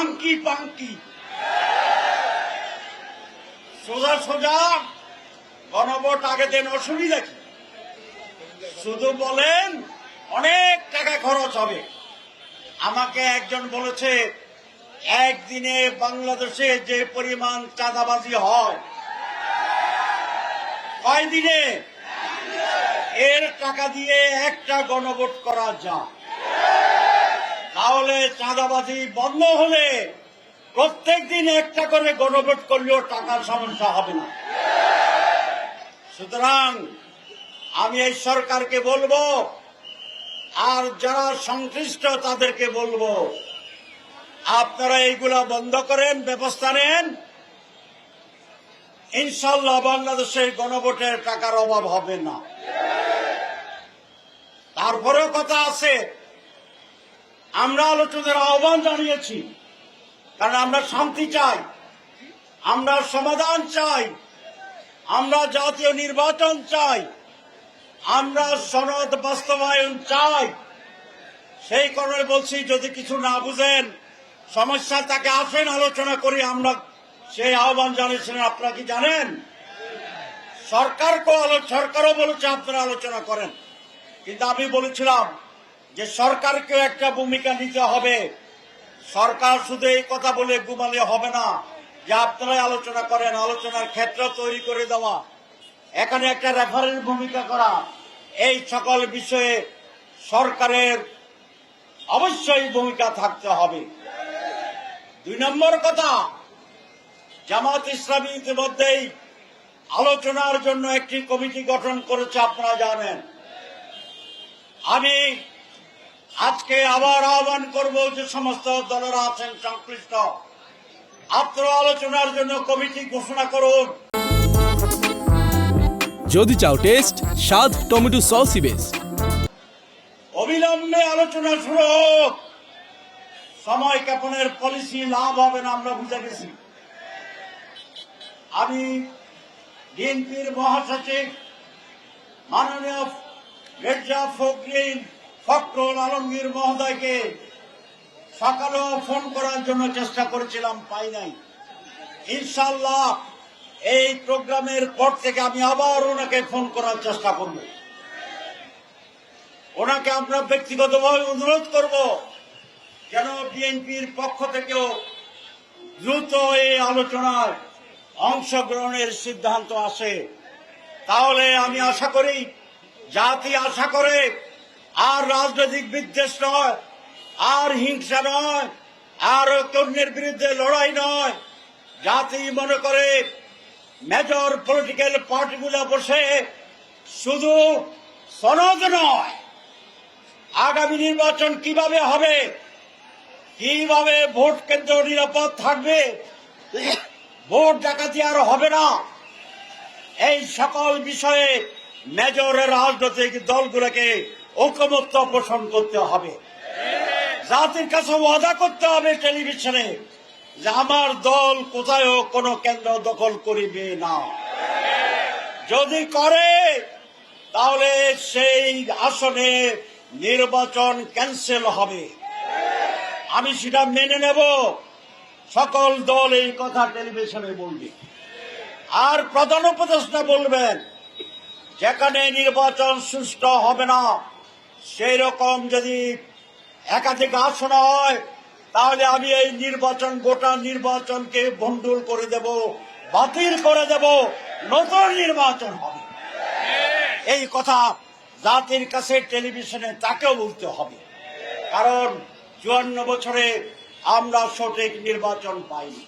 Funky পাঙ্কি সোজা সোজা গণভোট আগে দেন, অসুবিধা কি? শুধু বলেন অনেক টাকা খরচ হবে। আমাকে একজন বলেছে একদিনে বাংলাদেশে যে পরিমাণ চাঁদাবাজি হয়, কয় দিনে এর টাকা দিয়ে একটা গণভোট করা যায়। তাহলে চাঁদাবাজি বন্ধ হলে প্রত্যেক দিন একটা করে গণভোট করলেও টাকার সমস্যা হবে না। সুতরাং আমি এই সরকারকে বলবো, আর যারা সংশ্লিষ্ট তাদেরকে বলবো, আপনারা এইগুলা বন্ধ করেন, ব্যবস্থা নেন। ইনশাল্লাহ বাংলাদেশের গণভোটের টাকার অভাব হবে না। তারপরেও কথা আছে, আমরা আলোচনার আহ্বান জানিয়েছি, কারণ আমরা শান্তি চাই, আমরা সমাধান চাই, আমরা জাতীয় নির্বাচন চাই, আমরা সনদ বাস্তবায়ন চাই। সেই কারণে বলছি, যদি কিছু না বুঝেন, সমস্যা তাকে আসেন, আলোচনা করি। আমরা সেই আহ্বান জানিয়েছিলেন, আপনারা কি জানেন? সরকারও বলেছে আপনারা আলোচনা করেন, কিন্তু আমি বলেছিলাম যে সরকারকেও একটা ভূমিকা নিতে হবে। সরকার শুধু এই কথা বলে ঘুমালে হবে না যে আপনারাই আলোচনা করেন। আলোচনার ক্ষেত্র তৈরি করে দেওয়া, এখানে একটা রেফারেন্স ভূমিকা করা, এই সকল বিষয়ে সরকারের অবশ্যই ভূমিকা থাকতে হবে। 2 নম্বর কথা, জামাত ইসলামী ইতিমধ্যেই আলোচনার জন্য একটি কমিটি গঠন করেছে, আপনারা জানেন। আমি আজকে আবার আহ্বান করব যে সমস্ত দলেরা আছেন সংশ্লিষ্ট, আপনারা আলোচনার জন্য কমিটি ঘোষণা করুন। যদি চাও টেস্ট, স্বাদ টমেটো সসই বেশ। অবিলম্বে আলোচনা শুরু হোক। সময় ক্ষেপণের পলিসি লাভ হবে না, আমরা বুঝে গেছি। আমি বিএনপির মহাসচিব মাননীয় মির্জা ফখরুল আলমগীর মহোদয়কে সকালেও ফোন করার জন্য চেষ্টা করেছিলাম, পাই নাই। ইনশাআল্লাহ এই প্রোগ্রামের পর থেকে আমি আবার ওনাকে ফোন করার চেষ্টা করব। ওনাকে আমরা ব্যক্তিগতভাবে অনুরোধ করব যেন বিএনপির পক্ষ থেকেও দ্রুত এই আলোচনায় অংশগ্রহণের সিদ্ধান্ত আসে। তাহলে আমি আশা করি, জাতি আশা করে, আর রাজনৈতিক বিদ্বেষ নয়, আর হিংসা নয়, আর তরুণের বিরুদ্ধে লড়াই নয়। জাতি মনে করে মেজর পলিটিক্যাল পার্টিগুলো বসে শুধু সনদ নয়, আগামী নির্বাচন কিভাবে হবে, কিভাবে ভোট কেন্দ্র নিরাপদ থাকবে, ভোট ডাকাতি আর হবে না, এই সকল বিষয়ে মেজরের রাজনৈতিক দলগুলোকে ঐকমত্য পোষণ করতে হবে। জাতির কাছে ওয়াদা করতে হবে টেলিভিশনে যে আমার দল কোথায়ও কোনো কেন্দ্র দখল করিবে না। যদি করে তাহলে সেই আসনে নির্বাচন ক্যান্সেল হবে। আমি সেটা মেনে নেব। সকল দল এই কথা টেলিভিশনে বলবে। আর প্রধান উপদেষ্টা বলবেন, যেখানে নির্বাচন সুষ্ঠু হবে না, সেই রকম যদি একাধিক আসন হয়, তাহলে আমি এই নির্বাচন, গোটা নির্বাচনকে ভণ্ডুল করে দেব, বাতিল করে দেব, নতুন নির্বাচন হবে। এই কথা জাতির কাছে টেলিভিশনে তাকেও বলতে হবে। কারণ 54 বছরে আমরা সঠিক নির্বাচন পাইনি।